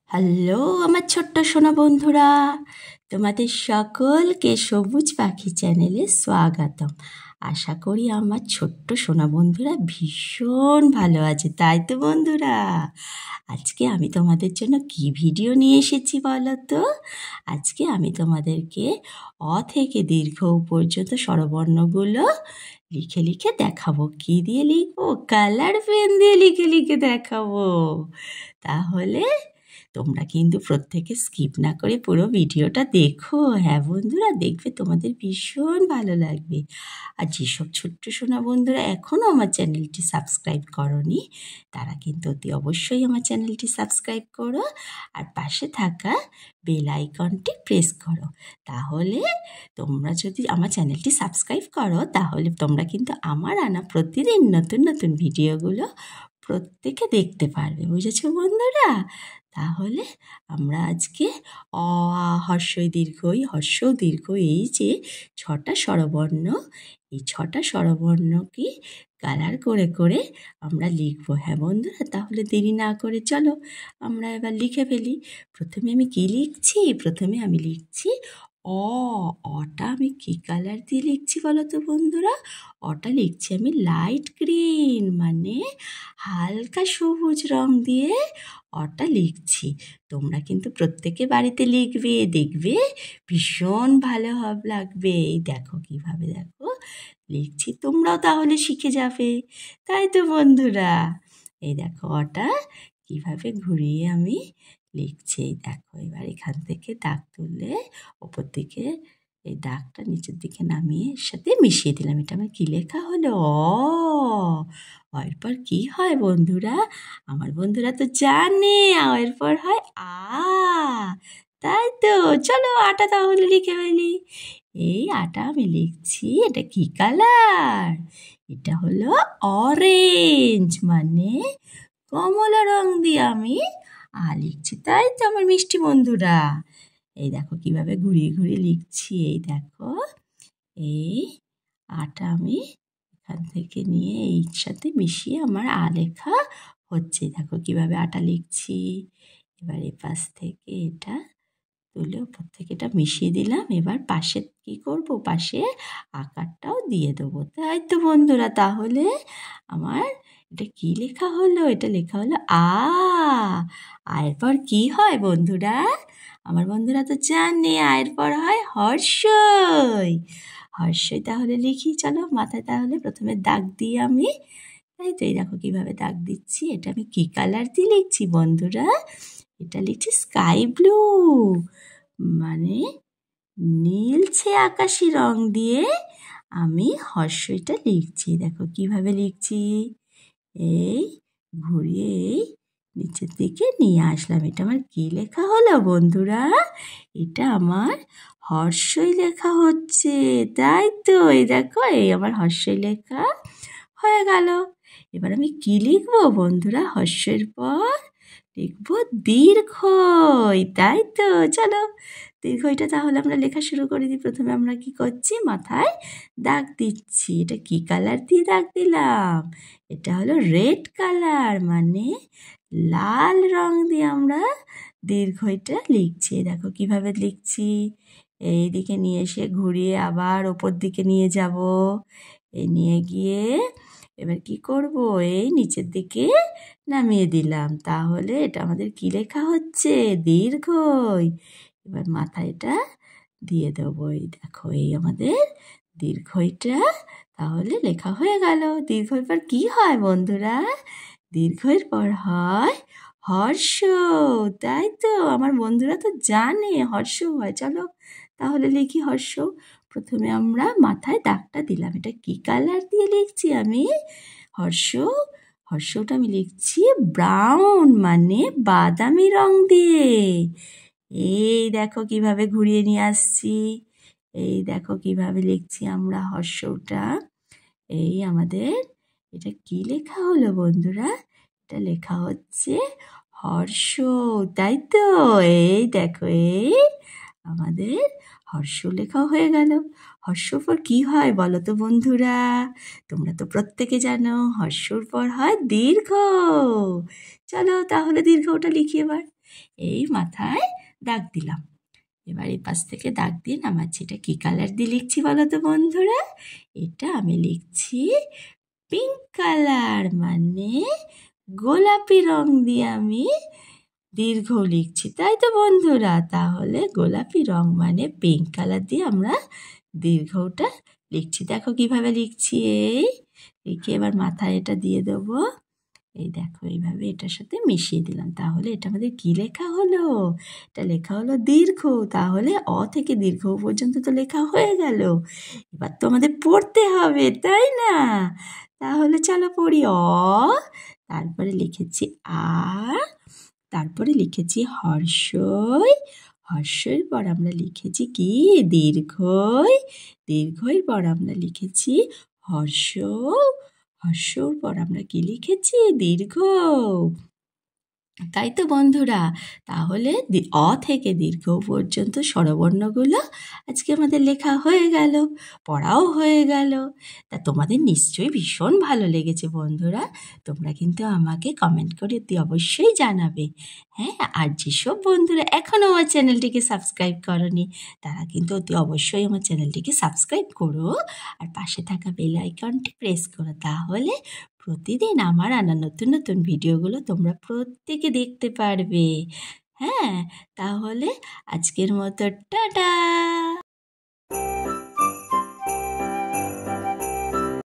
Hello আমার ছোট্ট সোনা বন্ধুরা, তোমাদের সকলকে সবুজ পাখি চ্যানেলে স্বাগতম। আশা করি আমার ছোট্ট সোনা বন্ধুরা ভীষণ ভালো আছে, তাই তো বন্ধুরা? আজকে আমি তোমাদের জন্য কি ভিডিও নিয়ে এসেছি বলো তো? আজকে আমি তোমাদেরকে অ থেকে দীর্ঘ পর্যন্ত স্বরবর্ণগুলো লিখে লিখে দেখাবো। কি দিয়ে লিখবো? কালার পেন দিয়ে লিখে লিখে দেখাবো। তাহলে তোমরা কিন্তু প্রত্যেকে স্কিপ না করে পুরো ভিডিওটা দেখো। হ্যাঁ বন্ধুরা, দেখবে তোমাদের ভীষণ ভালো লাগবে। আর যেসব ছোট্ট সোনা বন্ধুরা এখনও আমার চ্যানেলটি সাবস্ক্রাইব করনি, তারা কিন্তু অতি অবশ্যই আমার চ্যানেলটি সাবস্ক্রাইব করো আর পাশে থাকা বেল আইকনটি প্রেস করো। তাহলে তোমরা যদি আমার চ্যানেলটি সাবস্ক্রাইব করো, তাহলে তোমরা কিন্তু আমার আনা প্রতিদিন নতুন নতুন ভিডিওগুলো প্রত্যেকে দেখতে পারবে। বুঝেছো বন্ধুরা? তাহলে আমরা আজকে অ আ হর্ষই দীর্ঘই হর্ষও দীর্ঘ, এই যে 6টা স্বরবর্ণ, এই 6টা স্বরবর্ণকে কালার করে করে আমরা লিখবো। হ্যাঁ বন্ধুরা, তাহলে দেরি না করে চলো আমরা এবার লিখে ফেলি। প্রথমে আমি কি লিখছি? প্রথমে আমি লিখছি অ। অটা আমি কি কালার দিয়ে লিখছি বলো তো বন্ধুরা? অটা লিখছি আমি লাইট গ্রিন, মানে হালকা সবুজ রং দিয়ে অটা লিখছি। তোমরা কিন্তু প্রত্যেকে বাড়িতে লিখবে, দেখবে ভীষণ ভালো লাগবে। এই দেখো কিভাবে দেখো লিখছি, তোমরাও তাহলে শিখে যাবে, তাই তো বন্ধুরা? এই দেখো অটা কিভাবে ঘুরিয়ে আমি লিখছি। এই দেখো, এবার এখান থেকে দাগ তুললে ওপর দিকে এই দাগটা নিচের দিকে নামিয়ে এর সাথে মিশিয়ে দিলাম। এটা আমার কি লেখা হলো? এরপর কি হয় বন্ধুরা? আমার বন্ধুরা তো জানে এরপর হয় আ, তাই তো? চলো আটা তাহলে লিখে ফেলি। এই আটা আমি লিখছি, এটা কি কালার? এটা হলো অরেঞ্জ, মানে কমলা রং দিয়ে আমি লিখছি, তাই তো আমার মিষ্টি বন্ধুরা? এই দেখো কিভাবে ঘুরিয়ে ঘুরিয়ে লিখছি। এই দেখো, এই আটা আমি এখান থেকে নিয়ে এই সাথে মিশিয়ে আমার লেখা হচ্ছে। দেখো কিভাবে আটা লিখছি। এবার এ পাশ থেকে এটা তুলে ওপর থেকে এটা মিশিয়ে দিলাম। এবার পাশে কি করব? পাশে আকারটাও দিয়ে দেবো, তাই তো বন্ধুরা? তাহলে আমার এটা কি লেখা হলো? এটা লেখা হলো এরপর কি হয় বন্ধুরা? আমার বন্ধুরা তো জানে এর পর হয় হর্ষই। হর্ষই তাহলে লিখি, চলো মাথায় তাহলে প্রথমে দাগ দিই আমি। তাই তো, এই দেখো কিভাবে দাগ দিচ্ছি। এটা আমি কি কালার দিয়ে লিখছি বন্ধুরা? এটা লিখছি স্কাই ব্লু, মানে নীলচে আকাশি রং দিয়ে আমি হর্ষইটা লিখছি। দেখো কিভাবে লিখছি। এই ঘুরিয়ে এই নিচের দিকে নিয়ে আসলাম। এটা আমার কি লেখা হলো বন্ধুরা? এটা আমার হর্ষই লেখা হচ্ছে, তাই তো? এই দেখো, এই আমার হর্ষই লেখা হয়ে গেল। এবার আমি কি লিখবো বন্ধুরা? হর্ষের পর লিখবো দীর্ঘই, তাই তো? চলো দীর্ঘইটা তাহলে আমরা লেখা শুরু করে দিই। প্রথমে আমরা কি করছি? মাথায় দাগ দিচ্ছি। এটা কি কালার দিয়ে দাগ দিলাম? এটা হলো রেড কালার, মানে লাল রং দিয়ে আমরা দীর্ঘইটা লিখছি। দেখো কিভাবে লিখছি। এই দিকে নিয়ে এসে ঘুরিয়ে আবার ওপর দিকে নিয়ে যাব। এই নিয়ে গিয়ে এবার কি করব? এই নিচের দিকে নামিয়ে দিলাম। তাহলে এটা আমাদের কি লেখা হচ্ছে? দীর্ঘই। এবার মাথায় এটা দিয়ে দেবো। এই দেখো, এই আমাদের দীর্ঘইটা তাহলে লেখা হয়ে গেল। দীর্ঘর পর কি হয় বন্ধুরা? দীর্ঘের পর হয় হর্ষ, তাই তো? আমার বন্ধুরা তো জানে হর্ষ হয়। চলো তাহলে লিখি হর্ষ। প্রথমে আমরা মাথায় দাগটা দিলাম। এটা কি কালার দিয়ে লিখছি আমি? হর্ষটা আমি লিখছি ব্রাউন, মানে বাদামি রং দিয়ে। এই দেখো কিভাবে ঘুরিয়ে নিয়ে আসছি। এই দেখো কিভাবে লিখছি আমরা হর্ষটা। এই আমাদের এটা কি লেখা হলো বন্ধুরা? এটা লেখা হচ্ছে হর্ষ, তাই তো? এই দেখো, এই আমাদের হর্ষ লেখা হয়ে গেল। হর্ষর পর কি হয় বলো তো বন্ধুরা? তোমরা তো প্রত্যেকে জানো হর্ষর পর হয় দীর্ঘ। চলো তাহলে দীর্ঘটা লিখি এবার। এই মাথায় দাগ দিলাম। এবার এই পাশ থেকে দাগ দিয়ে নামাচ্ছি। এটা কী কালার দিয়ে লিখছি বলো তো বন্ধুরা? এটা আমি লিখছি পিঙ্ক কালার, মানে গোলাপি রং দিয়ে আমি দীর্ঘ লিখছি, তাই তো বন্ধুরা? তাহলে গোলাপি রং মানে পিঙ্ক কালার দিয়ে আমরা দীর্ঘটা লিখছি। দেখো কিভাবে লিখছি। এই লিখে এবার মাথায় এটা দিয়ে দেবো। এই দেখো এইভাবে এটার সাথে মিশিয়ে দিলাম। তাহলে এটা আমাদের কি লেখা হলো? এটা লেখা হলো দীর্ঘ। তাহলে অ থেকে দীর্ঘ পর্যন্ত তো লেখা হয়ে গেল। এবার তো আমাদের পড়তে হবে, তাই না? তাহলে চলো পড়ি। অ, তারপরে লিখেছি আ, তারপরে লিখেছি হর্ষই। হর্ষের পর আমরা লিখেছি কি? দীর্ঘই। দীর্ঘের পর আমরা লিখেছি হর্ষ। হর্ষর পর আমরা কি লিখেছি? দীর্ঘ। তাই তো বন্ধুরা? তাহলে অ থেকে দীর্ঘ পর্যন্ত স্বরবর্ণগুলো আজকে আমাদের লেখা হয়ে গেল, পড়াও হয়ে গেল। তা তোমাদের নিশ্চয়ই ভীষণ ভালো লেগেছে বন্ধুরা। তোমরা কিন্তু আমাকে কমেন্ট করে অবশ্যই জানাবে। হ্যাঁ, আর যেসব বন্ধুরা এখনও আমার চ্যানেলটিকে সাবস্ক্রাইব করনি তারা কিন্তু অতি অবশ্যই আমার চ্যানেলটিকে সাবস্ক্রাইব করো, আর পাশে থাকা বেল আইকনটি প্রেস করো। তাহলে প্রতিদিন আমার আনা নতুন নতুন ভিডিওগুলো তোমরা প্রত্যেকে দেখতে পারবে। হ্যাঁ, তাহলে আজকের মতো টাটা।